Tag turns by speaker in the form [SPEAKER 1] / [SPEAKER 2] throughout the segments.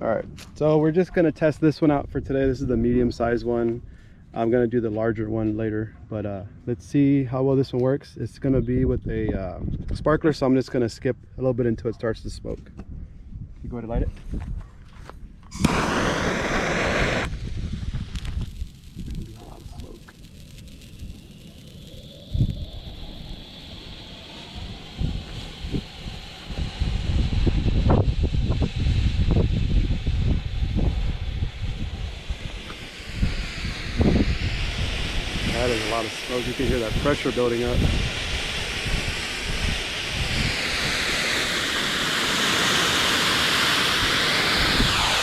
[SPEAKER 1] All right, so we're just gonna test this one out for today. This is the medium size one. I'm gonna do the larger one later, but let's see how well this one works. It's gonna be with a sparkler, so I'm just gonna skip a little bit until it starts to smoke. You go ahead and light it. That is a lot of smoke. You can hear that pressure building up.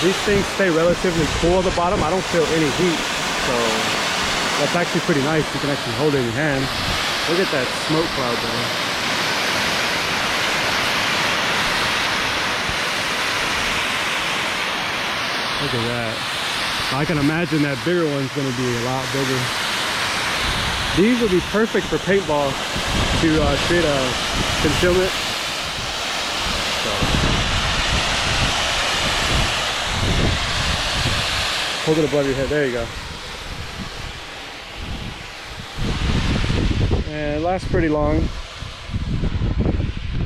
[SPEAKER 1] These things stay relatively cool at the bottom. I don't feel any heat, so that's actually pretty nice. You can actually hold it in your hand. Look at that smoke cloud there. Look at that. I can imagine that bigger one's going to be a lot bigger. These would be perfect for paintball to create a concealment. So, hold it above your head. There you go. And it lasts pretty long.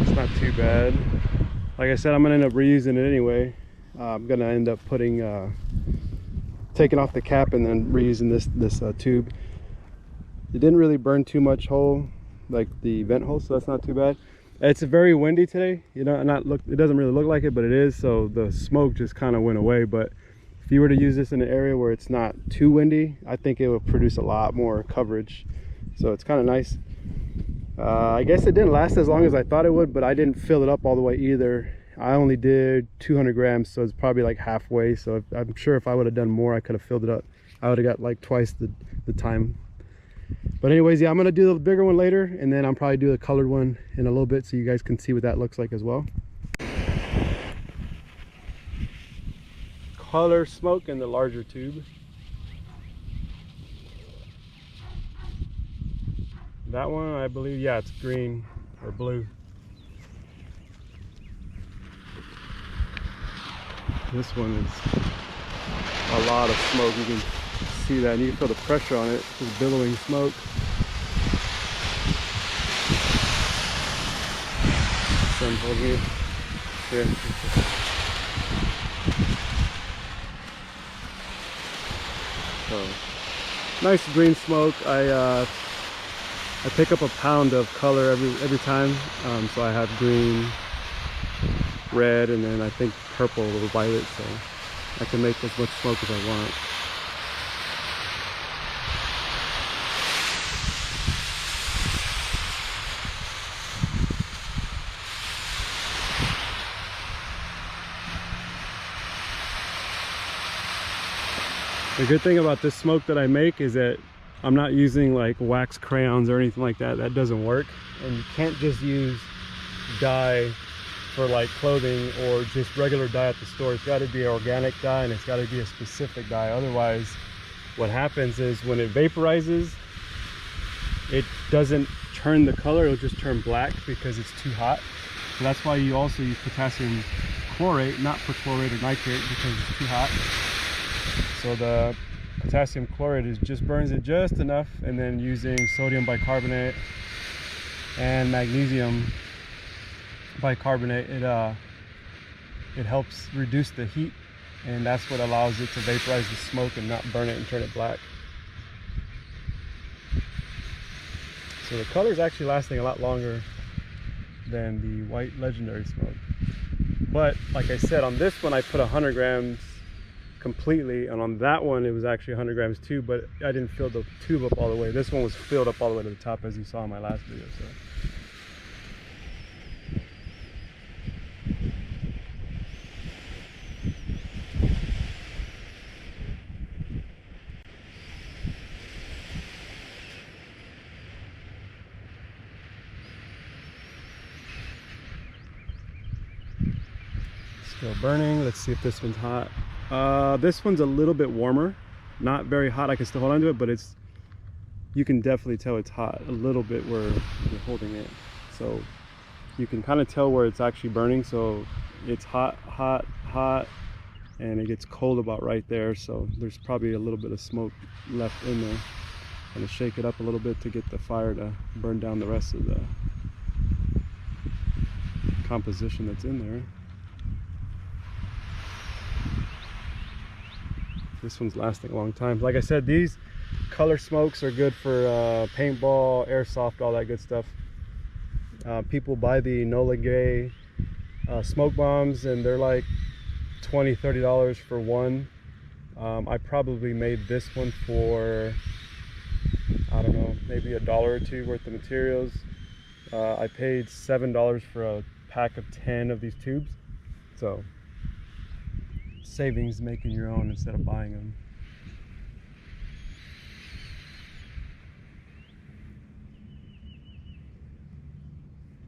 [SPEAKER 1] It's not too bad. Like I said, I'm gonna end up reusing it anyway. I'm gonna end up putting taking off the cap and then reusing this tube. It didn't really burn too much hole, like the vent hole, so that's not too bad. It's very windy today, you know, it doesn't really look like it, but it is, so the smoke just kind of went away. But if you were to use this in an area where it's not too windy, I think it would produce a lot more coverage. So it's kind of nice. I guess it didn't last as long as I thought it would, but I didn't fill it up all the way either. I only did 200 grams, so it's probably like halfway. So I'm sure if I would have done more, I could have filled it up. I would have got like twice the time. But anyways, yeah, I'm gonna do the bigger one later, and then I'll probably do the colored one in a little bit so you guys can see what that looks like as well. Color smoke in the larger tube. That one, I believe, yeah, it's green or blue. This one is a lot of smoke. You can see that, and you can feel the pressure on it. Just billowing smoke. So I'm holding it here. So nice green smoke. I pick up a pound of color every time. So I have green, red, and then I think purple or violet, so I can make as much smoke as I want. The good thing about this smoke that I make is that I'm not using like wax crayons or anything like that. That doesn't work. And you can't just use dye for like clothing or just regular dye at the store. It's got to be organic dye, and it's got to be a specific dye. Otherwise, what happens is when it vaporizes, it doesn't turn the color, it'll just turn black because it's too hot. So that's why you also use potassium chlorate, not perchlorate or nitrate, because it's too hot. So the potassium chlorate just burns it just enough, and then using sodium bicarbonate and magnesium bicarbonate, it helps reduce the heat, and that's what allows it to vaporize the smoke and not burn it and turn it black. So the color is actually lasting a lot longer than the white legendary smoke. But like I said, on this one I put 100 grams completely, and on that one it was actually 100 grams too, but I didn't fill the tube up all the way. This one was filled up all the way to the top, as you saw in my last video. So still burning. Let's see if this one's hot. This one's a little bit warmer, not very hot. I can still hold on to it, but you can definitely tell it's hot a little bit where you're holding it. So you can kind of tell where it's actually burning. So it's hot, hot, hot, and it gets cold about right there, so there's probably a little bit of smoke left in there. I'm gonna shake it up a little bit to get the fire to burn down the rest of the composition that's in there. This one's lasting a long time. Like I said, these color smokes are good for paintball, airsoft, all that good stuff. People buy the Enola Gay smoke bombs, and they're like $20–30 for one. I probably made this one for, I don't know, maybe $1 or $2 worth of materials. I paid $7 for a pack of 10 of these tubes, so savings making your own instead of buying them.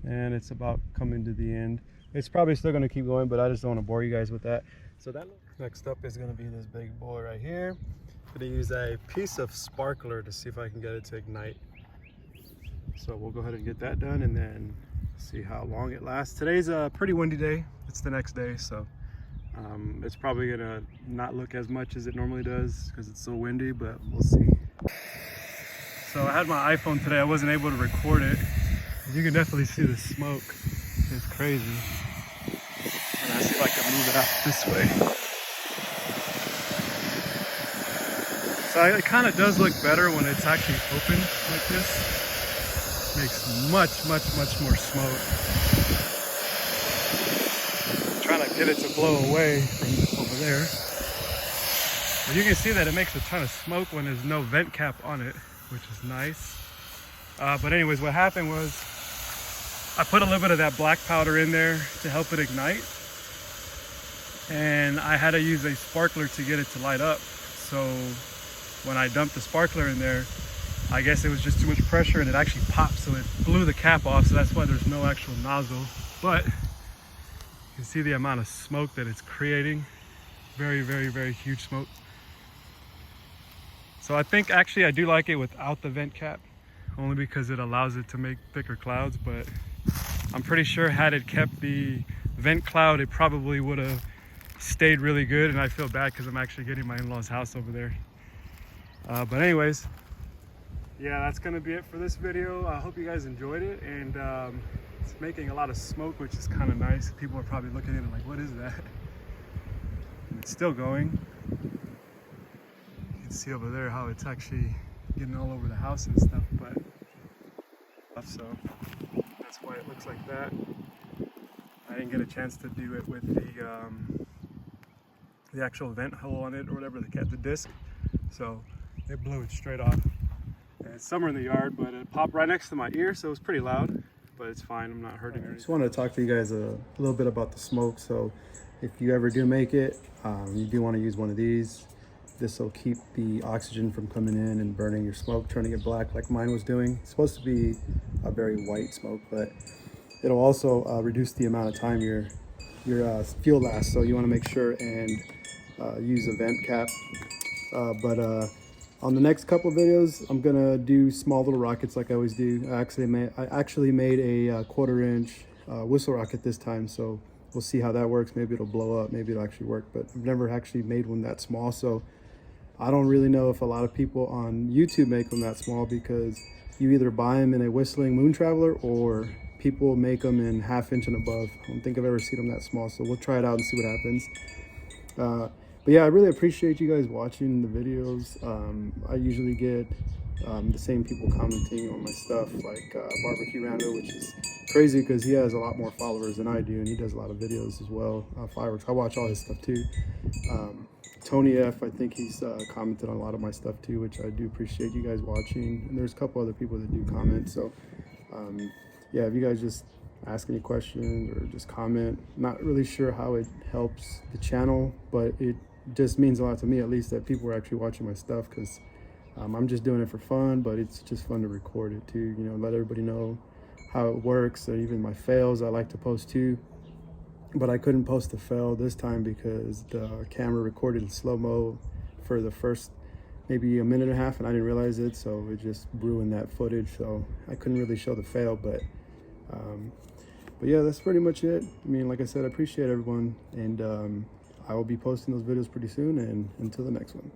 [SPEAKER 1] And it's about coming to the end. It's probably still going to keep going, but I just don't want to bore you guys with that. So that next up is going to be this big boy right here. I'm going to use a piece of sparkler to see if I can get it to ignite. So we'll go ahead and get that done and then see how long it lasts. Today's a pretty windy day. It's the next day, so it's probably going to not look as much as it normally does because it's so windy, but we'll see. So I had my iPhone today. I wasn't able to record it. You can definitely see the smoke. It's crazy. And I see if I can move it out this way. So it kind of does look better when it's actually open like this. Makes much more smoke. I'm trying to get it to blow away from over there. But you can see that it makes a ton of smoke when there's no vent cap on it, which is nice. But anyways, what happened was I put a little bit of that black powder in there to help it ignite, and I had to use a sparkler to get it to light up. So when I dumped the sparkler in there, I guess it was just too much pressure and it actually popped, so it blew the cap off. So that's why there's no actual nozzle, but you can see the amount of smoke that it's creating. Very huge smoke. So I think actually I do like it without the vent cap, only because it allows it to make thicker clouds. But I'm pretty sure had it kept the vent cloud, it probably would have stayed really good. And I feel bad because I'm actually getting my in-laws house over there. But anyways, yeah, that's gonna be it for this video. I hope you guys enjoyed it, and it's making a lot of smoke, which is kind of nice. People are probably looking at it like, what is that? And it's still going. You can see over there how it's actually getting all over the house and stuff, but so that's why it looks like that. I didn't get a chance to do it with the actual vent hole on it or whatever, the disc, so it blew it straight off. And it's summer in the yard, but it popped right next to my ear, so it was pretty loud, but it's fine. I'm not hurting it. I just wanted to talk to you guys a little bit about the smoke. So if you ever do make it, you do want to use one of these. This will keep the oxygen from coming in and burning your smoke, turning it black like mine was doing. It's supposed to be a very white smoke, but it'll also reduce the amount of time your fuel lasts. So you want to make sure and use a vent cap. On the next couple of videos, I'm gonna do small little rockets like I always do. I actually made a 1/4-inch whistle rocket this time, so we'll see how that works. Maybe it'll blow up, maybe it'll actually work, but I've never actually made one that small, so I don't really know if a lot of people on YouTube make them that small, because you either buy them in a Whistling Moon Traveler or people make them in 1/2 inch and above. I don't think I've ever seen them that small, so we'll try it out and see what happens. But yeah, I really appreciate you guys watching the videos. I usually get the same people commenting on my stuff, like Barbecue Rando, which is crazy because he has a lot more followers than I do, and he does a lot of videos as well. Fireworks, I watch all his stuff too. Tony F, I think he's commented on a lot of my stuff too, which I do appreciate you guys watching. And there's a couple other people that do comment. So yeah, if you guys just ask any questions or just comment, not really sure how it helps the channel, but it just means a lot to me, at least, that people are actually watching my stuff, because I'm just doing it for fun, but it's just fun to record it too, you know, let everybody know how it works. Or even my fails I like to post too, but I couldn't post the fail this time because the camera recorded in slow-mo for the first maybe a minute and a half, and I didn't realize it, so it just ruined that footage, so I couldn't really show the fail. But yeah, that's pretty much it. I mean, like I said, I appreciate everyone, and I will be posting those videos pretty soon, and until the next one.